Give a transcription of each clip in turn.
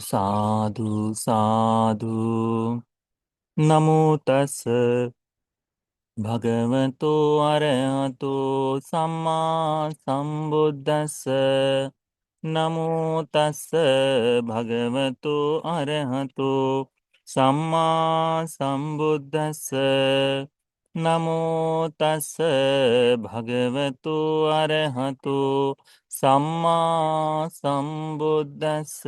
साधु साधु। नमो तस् भगवतो अरहतो सम्मा संबुद्दस्स। नमो तस् भगवतो अरहतो सम्मा संबुद्दस्स। नमो तस् भगवतो अरहतो सम्मा संबुद्दस्स।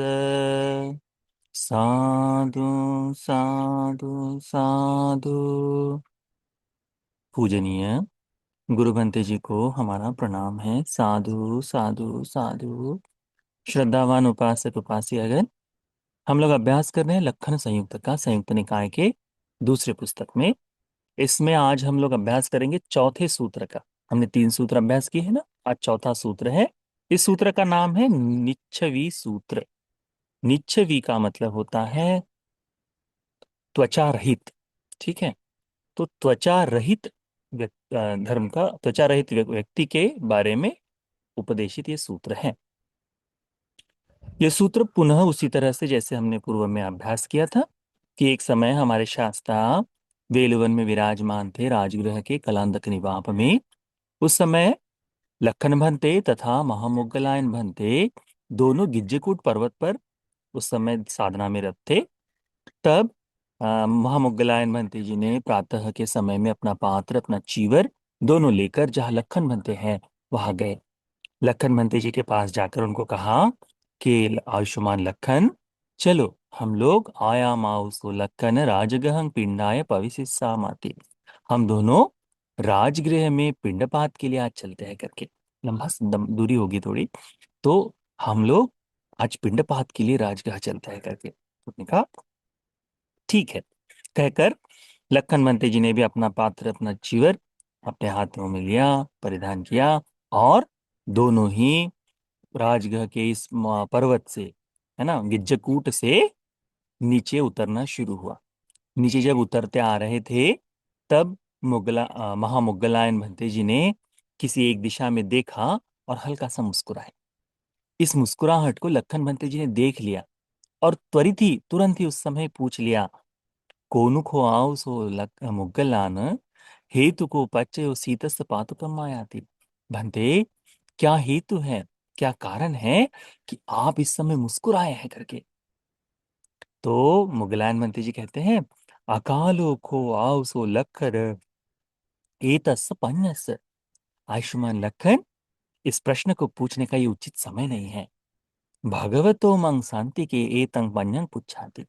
साधु साधु साधु। पूजनीय गुरु भंते जी को हमारा प्रणाम है। साधु साधु साधु। श्रद्धावान उपासक उपासियागण, हम लोग अभ्यास कर रहे हैं लक्खन संयुक्त का, संयुक्त निकाय के दूसरे पुस्तक में। इसमें आज हम लोग अभ्यास करेंगे चौथे सूत्र का। हमने 3 सूत्र अभ्यास किए हैं ना, आज चौथा सूत्र है। इस सूत्र का नाम है निच्छवी सूत्र। निच्छवी का मतलब होता है त्वचा रहित। ठीक है, तो त्वचा रहित धर्म का, त्वचा रहित व्यक्ति के बारे में उपदेशित ये सूत्र है। ये सूत्र पुनः उसी तरह से जैसे हमने पूर्व में अभ्यास किया था कि एक समय हमारे शास्त्रा वेलुवन में विराजमान थे, राजगृह के कलांदक निवाप में। उस समय लखन भंते तथा महामोग्गलायन भंते दोनों गिज्जकूट पर्वत पर उस समय साधना में रत थे। तब महामोग्गलायन भंते जी ने प्रातः के समय में अपना पात्र, अपना चीवर दोनों लेकर जहाँ लखन भंते हैं वहां गए। लखन भंते जी के पास जाकर उनको कहा कि आयुष्मान लखन, चलो हम लोग आया माउसो लखन राजगहं पिंडाय पविसिस्सा माती। हम दोनों राजगृह में पिंडपात के लिए आज चलते हैं करके। लंबा दूरी होगी थोड़ी, तो हम लोग आज पिंडपात के लिए राजगृह चलते हैं करके। उसने कहा ठीक है। कहकर लखन मंत्री जी ने भी अपना पात्र, अपना चीवर अपने हाथों में लिया, परिधान किया, और दोनों ही राजगृह के इस पर्वत से, है ना, गिज्जकूट से नीचे उतरना शुरू हुआ। नीचे जब उतरते आ रहे थे, तब महामुगलायन भंते जी ने किसी एक दिशा में देखा और हल्का सा मुस्कुराए। इस मुस्कुराहट को लखन भंते जी ने देख लिया और त्वरित ही, तुरंत ही उस समय पूछ लिया, कोनुखो आओ सो मुग्गलान हेतु को पच्चयो सीतस पातुकम आयाति। भंते, क्या हेतु है, क्या कारण है कि आप इस समय मुस्कुराए हैं करके। तो मुगलायन मंत्री जी कहते हैं, अकालो खो आओ सो लखर एतस पन्नस। आयुष्मान लखन, इस प्रश्न को पूछने का ये उचित समय नहीं है। भगवतो मंग शांति के एतंग पन्यंग पुच्छाति।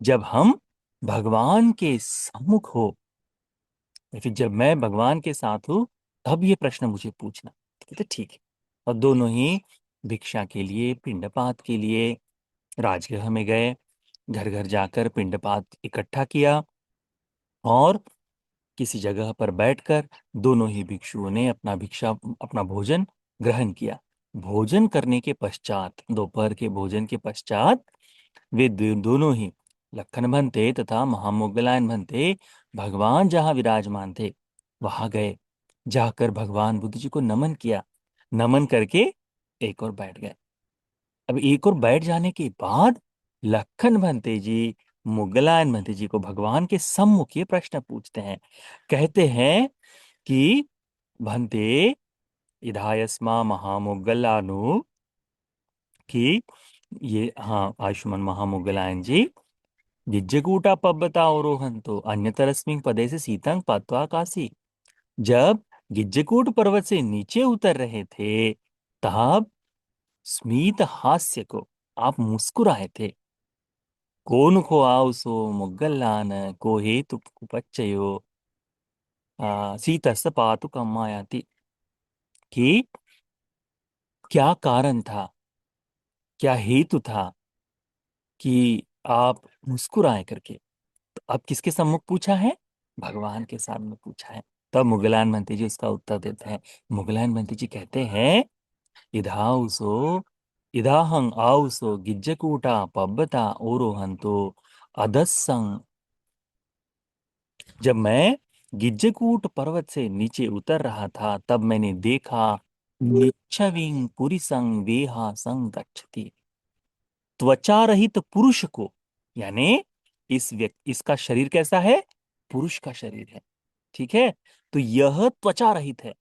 जब हम भगवान के सम्मुख हो, या फिर जब मैं भगवान के साथ हूं, तब ये प्रश्न मुझे पूछना। कहते ठीक है। और दोनों ही भिक्षा के लिए, पिंडपात के लिए राजगृह में गए। घर घर जाकर पिंडपात इकट्ठा किया और किसी जगह पर बैठकर दोनों ही भिक्षुओं ने अपना भिक्षा, अपना भोजन ग्रहण किया। भोजन करने के पश्चात, दोपहर के भोजन के पश्चात, वे दोनों ही लखन भंते तथा महामोगलायन भंते भगवान जहाँ विराजमान थे वहां गए। जाकर भगवान बुद्ध जी को नमन किया। नमन करके एक और बैठ गए। अब एक और बैठ जाने के बाद लखन भंते जी मुगलायन भंते जी को भगवान के सम्मुख ये प्रश्न पूछते हैं। कहते हैं कि भंते इधायस्मा महामोगलानु, कि ये, हाँ आयुष्मान महामोगलायन जी, गिज्जकूटा पब्बता अवरोहंतो अन्यतरस्मिन् पदे से सीतंग पत्वा काशी। जब गिज्जकूट पर्वत से नीचे उतर रहे थे, तब स्मित हास्य को आप मुस्कुराए थे। कौन को आओसो मुगल्लान को हेतु कुपच्चयो सीतस्य पातु कम्मायाति। कि क्या कारण था, क्या हेतु था कि आप मुस्कुराए करके। तो अब किसके सम्मुख पूछा है? भगवान के सामने पूछा है। तब मुगलान मंत्री जी उसका उत्तर देते हैं। मुगलान मंत्री जी कहते हैं, इधाउसो इदाहं आउसो गिज्जकूटा पब्बता ओरोहंतो अदस्सं। जब मैं गिज्जकूट पर्वत से नीचे उतर रहा था, तब मैंने देखा निच्छविं पुरिसं वेहा संग गच्छति। त्वचा रहित पुरुष को, यानी इस व्यक्ति, इसका शरीर कैसा है? पुरुष का शरीर है, ठीक है। तो यह त्वचा रहित है,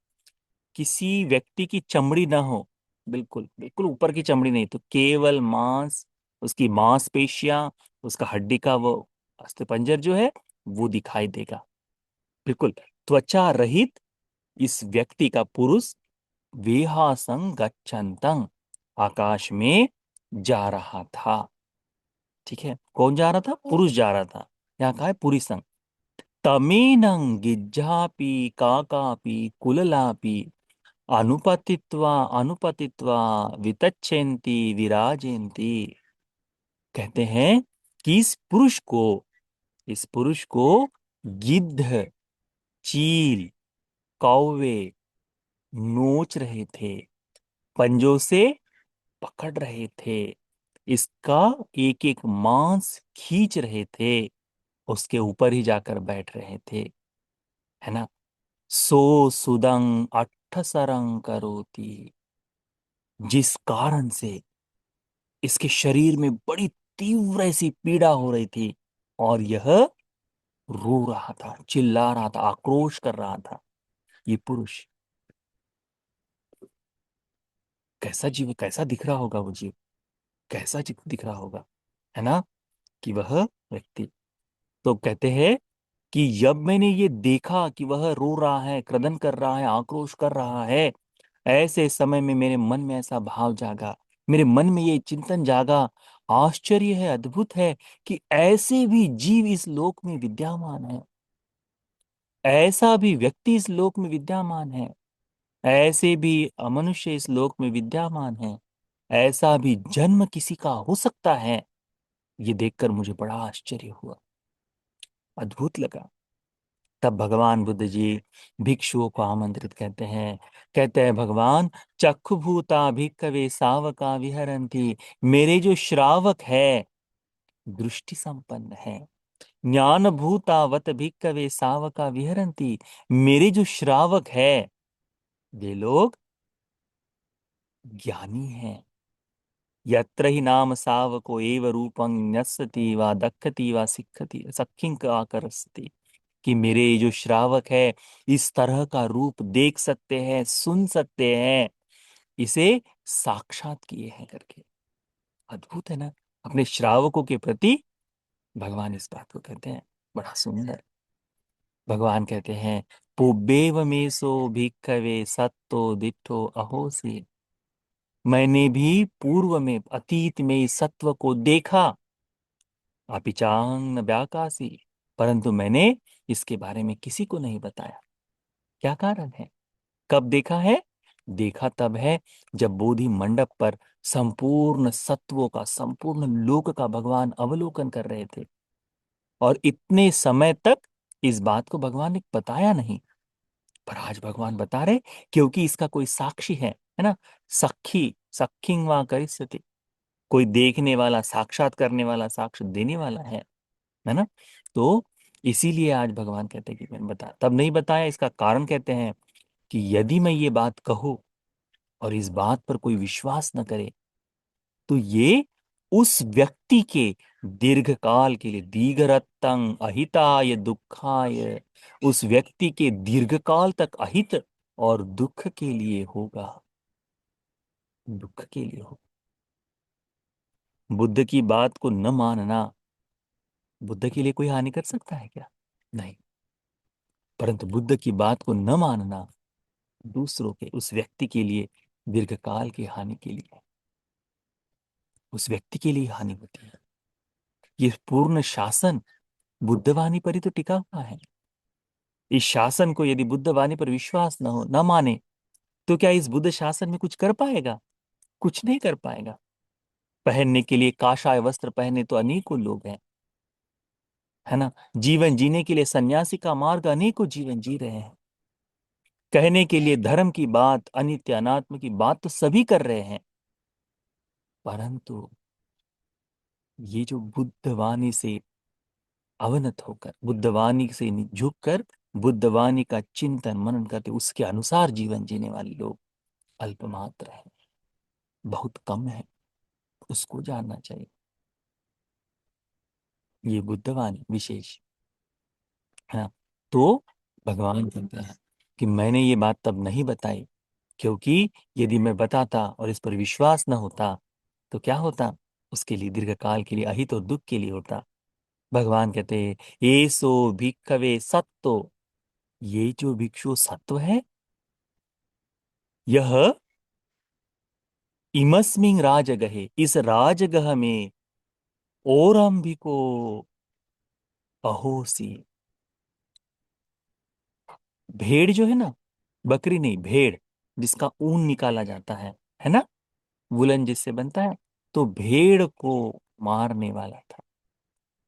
किसी व्यक्ति की चमड़ी ना हो, बिल्कुल बिल्कुल ऊपर की चमड़ी नहीं, तो केवल मांस, उसकी मांसपेशियां, उसका हड्डी का वो अस्थिपंजर जो है वो दिखाई देगा, बिल्कुल त्वचा रहित इस व्यक्ति का पुरुष विहासं गच्छन्तं, आकाश में जा रहा था, ठीक है। कौन जा रहा था? पुरुष जा रहा था। यहाँ कहा है पुरीसंग। तमेनं गिज्झापि काकापि कुललापि अनुपतित्वा अनुपतित्वा वितच्छन्ति विराजन्ति। कहते हैं कि इस पुरुष को गिद्ध, चील, कौवे नोच रहे थे, पंजों से पकड़ रहे थे, इसका एक एक मांस खींच रहे थे, उसके ऊपर ही जाकर बैठ रहे थे, है ना। सो सुदं अट्ठसरं करोति, जिस कारण से इसके शरीर में बड़ी तीव्र ऐसी पीड़ा हो रही थी, और यह रो रहा था, चिल्ला रहा था, आक्रोश कर रहा था। ये पुरुष कैसा जीव, कैसा दिख रहा होगा वो जीव, कैसा दिख रहा होगा, है ना, कि वह व्यक्ति। तो कहते हैं कि जब मैंने ये देखा कि वह रो रहा है, क्रदन कर रहा है, आक्रोश कर रहा है, ऐसे समय में मेरे मन में ऐसा भाव जागा, मेरे मन में ये चिंतन जागा, आश्चर्य है, अद्भुत है कि ऐसे भी जीव इस लोक में विद्यमान है, ऐसा भी व्यक्ति इस लोक में विद्यमान है, ऐसे भी मनुष्य इस लोक में विद्यमान है, ऐसा भी जन्म किसी का हो सकता है। ये देखकर मुझे बड़ा आश्चर्य हुआ, अद्भुत लगा। तब भगवान बुद्ध जी भिक्षुओं को आमंत्रित कहते हैं भगवान, चक्षुभूता भिक्खवे सावका विहरन्ति, मेरे जो श्रावक है दृष्टि संपन्न है, ज्ञान भूतावत भिक्खवे सावका विहरन्ति, मेरे जो श्रावक है वे लोग ज्ञानी हैं। यत्र ही नाम सावको एव रूपं न्यस्सति वा दक्खति वा सिक्खति सखिं आकर्षति, कि मेरे ये जो श्रावक है इस तरह का रूप देख सकते हैं, सुन सकते हैं, इसे साक्षात किए हैं करके। अद्भुत है ना, अपने श्रावकों के प्रति भगवान इस बात को कहते हैं, बड़ा सुंदर। भगवान कहते हैं पुब्बेव मेसो भिक्खवे सत्तो दिट्ठो अहोसी, मैंने भी पूर्व में, अतीत में इस सत्व को देखा, अपिचांग न व्याकाशी, परंतु मैंने इसके बारे में किसी को नहीं बताया। क्या कारण है? कब देखा है? देखा तब है जब बोधि मंडप पर संपूर्ण सत्वों का, संपूर्ण लोक का भगवान अवलोकन कर रहे थे, और इतने समय तक इस बात को भगवान ने बताया नहीं, पर आज भगवान बता रहे, क्योंकि इसका कोई साक्षी है ना। सखी सखिंग वा करिष्यति, कोई देखने वाला, साक्षात करने वाला, साक्ष्य देने वाला है ना। तो इसीलिए आज भगवान कहते हैं कि मैंने बताया, तब नहीं बताया, इसका कारण कहते हैं कि यदि मैं ये बात कहूं और इस बात पर कोई विश्वास न करे, तो ये उस व्यक्ति के दीर्घ काल के लिए, दीर्घरत्तं अहिताय दुखाय, उस व्यक्ति के दीर्घ काल तक अहित और दुख के लिए होगा, दुख के लिए होगा। बुद्ध की बात को न मानना बुद्ध के लिए कोई हानि कर सकता है क्या? नहीं। परंतु बुद्ध की बात को न मानना दूसरों के, उस व्यक्ति के लिए दीर्घकाल की हानि के लिए, उस व्यक्ति के लिए हानि होती है। ये पूर्ण शासन बुद्धवाणी पर ही तो टिका हुआ है। इस शासन को यदि बुद्धवाणी पर विश्वास न हो, न माने, तो क्या इस बुद्ध शासन में कुछ कर पाएगा? कुछ नहीं कर पाएगा। पहनने के लिए काषाय वस्त्र पहने तो अनेकों लोग हैं, है ना। जीवन जीने के लिए सन्यासी का मार्ग अनेकों जीवन जी रहे हैं। कहने के लिए धर्म की बात, अनित्य अनात्म की बात तो सभी कर रहे हैं, परंतु ये जो बुद्धवाणी से अवनत होकर, बुद्धवाणी से झुककर बुद्धवाणी का चिंतन मनन करते, उसके अनुसार जीवन जीने वाले लोग अल्पमात्र हैं, बहुत कम है। उसको जानना चाहिए। ये बुद्धवाणी विशेष है ना। तो भगवान कहते हैं कि मैंने ये बात तब नहीं बताई, क्योंकि यदि मैं बताता और इस पर विश्वास न होता तो क्या होता, उसके लिए दीर्घकाल के लिए अहित और दुख के लिए होता। भगवान कहते हैं, ये सो भिक्खवे सत्तो, ये जो भिक्षु सत्व है, यह इमस्मिंग राजगहे, इस राजगह में, ओरंभिको अहोसी। भेड़ जो है ना, बकरी नहीं, भेड़, जिसका ऊन निकाला जाता है ना, वुलन जिससे बनता है, तो भेड़ को मारने वाला था,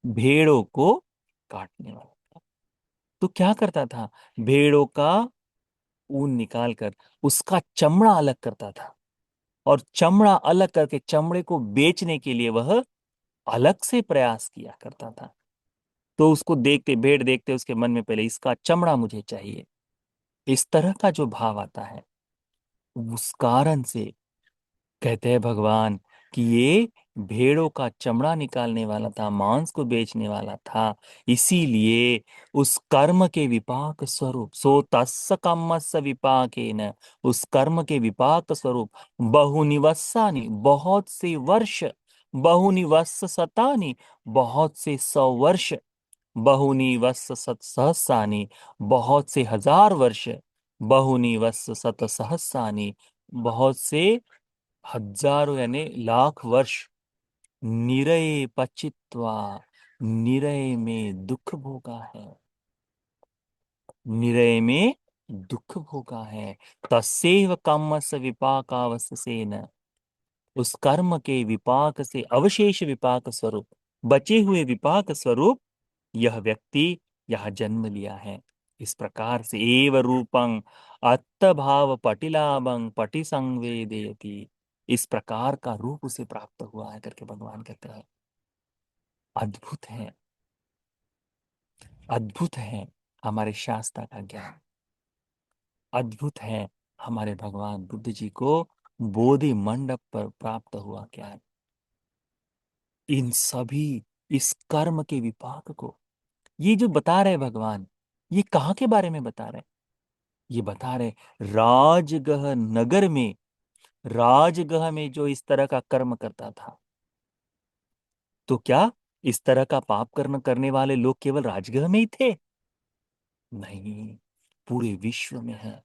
भेड़ों को काटने वाला था। तो क्या करता था, भेड़ों का ऊन निकाल कर उसका चमड़ा अलग करता था, और चमड़ा अलग करके चमड़े को बेचने के लिए वह अलग से प्रयास किया करता था। तो उसको देखते, भेड़ देखते उसके मन में पहले इसका चमड़ा मुझे चाहिए, इस तरह का जो भाव आता है, उस कारण से कहते हैं भगवान कि ये भेड़ों का चमड़ा निकालने वाला था, मांस को बेचने वाला था। इसीलिए उस कर्म के विपाक स्वरूप, सो तस्य कर्मस्य विपाकेन, उस कर्म के विपाक स्वरूप बहुनि वत्सानि, बहुत से वर्ष, बहुनि वत्स शतानि, बहुत से 100 वर्ष, बहुनि वत्स सत सहस्रानि, बहुत से 1000 वर्ष, बहुनि वत्स सत सहस्रानि, बहुत से हजारों यानी लाख वर्ष, निरय पचित्वा, निरय में दुख भोगा है, निरय में दुख भोगा है। तस्यैव कर्मस्य विपाकावशेषेण, उस कर्म के विपाक से अवशेष विपाक स्वरूप, बचे हुए विपाक स्वरूप यह व्यक्ति यह जन्म लिया है। इस प्रकार से एव रूपं अत्तभाव पटिलाभं पटि संवेदयति, इस प्रकार का रूप उसे प्राप्त हुआ है करके भगवान कहते हैं। अद्भुत है, अद्भुत है हमारे शास्त्र का ज्ञान, अद्भुत है हमारे भगवान बुद्ध जी को बोधि मंडप पर प्राप्त हुआ ज्ञान। इन सभी, इस कर्म के विपाक को ये जो बता रहे भगवान, ये कहाँ के बारे में बता रहे, ये बता रहे राजगह नगर में, राजगह में जो इस तरह का कर्म करता था, तो क्या इस तरह का पाप कर्म करने वाले लोग केवल राजगह में ही थे? नहीं, पूरे विश्व में है।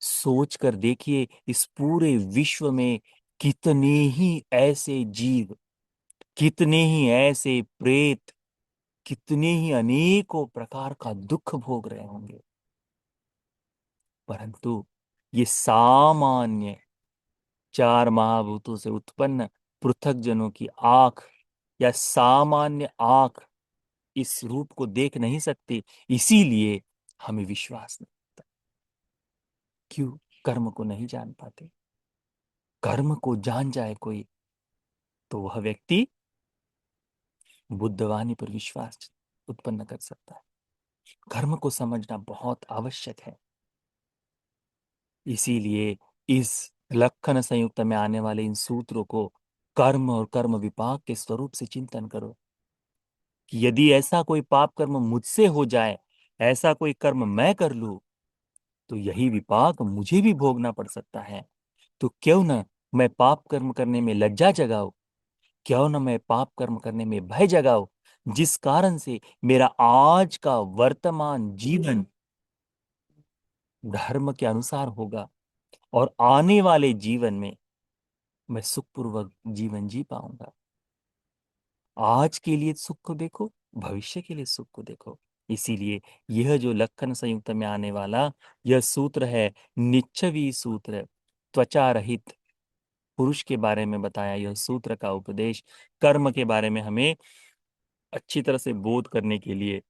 सोच कर देखिए, इस पूरे विश्व में कितने ही ऐसे जीव, कितने ही ऐसे प्रेत, कितने ही अनेकों प्रकार का दुख भोग रहे होंगे, परंतु ये सामान्य 4 महाभूतों से उत्पन्न पृथक जनों की आंख या सामान्य आंख इस रूप को देख नहीं सकती, इसीलिए हमें विश्वास नहीं होता। क्यों? कर्म को नहीं जान पाते। कर्म को जान जाए कोई, तो वह व्यक्ति बुद्धवाणी पर विश्वास उत्पन्न कर सकता है। कर्म को समझना बहुत आवश्यक है। इसीलिए इस लक्षण संयुक्त में आने वाले इन सूत्रों को कर्म और कर्म विपाक के स्वरूप से चिंतन करो, कि यदि ऐसा कोई पाप कर्म मुझसे हो जाए, ऐसा कोई कर्म मैं कर लूं, तो यही विपाक मुझे भी भोगना पड़ सकता है। तो क्यों न मैं पाप कर्म करने में लज्जा जगाऊं, क्यों न मैं पाप कर्म करने में भय जगाऊं, जिस कारण से मेरा आज का वर्तमान जीवन धर्म के अनुसार होगा, और आने वाले जीवन में मैं सुखपूर्वक जीवन जी पाऊंगा। आज के लिए सुख को देखो, भविष्य के लिए सुख को देखो। इसीलिए यह जो लक्षण संयुक्त में आने वाला यह सूत्र है, निच्छवी सूत्र, त्वचा रहित पुरुष के बारे में बताया यह सूत्र का उपदेश, कर्म के बारे में हमें अच्छी तरह से बोध करने के लिए,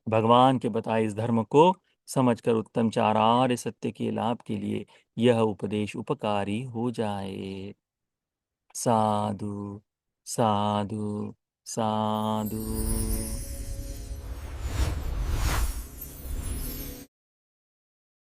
भगवान के बताए इस धर्म को समझकर उत्तम चार आर्य सत्य के लाभ के लिए यह उपदेश उपकारी हो जाए। साधु, साधु, साधु।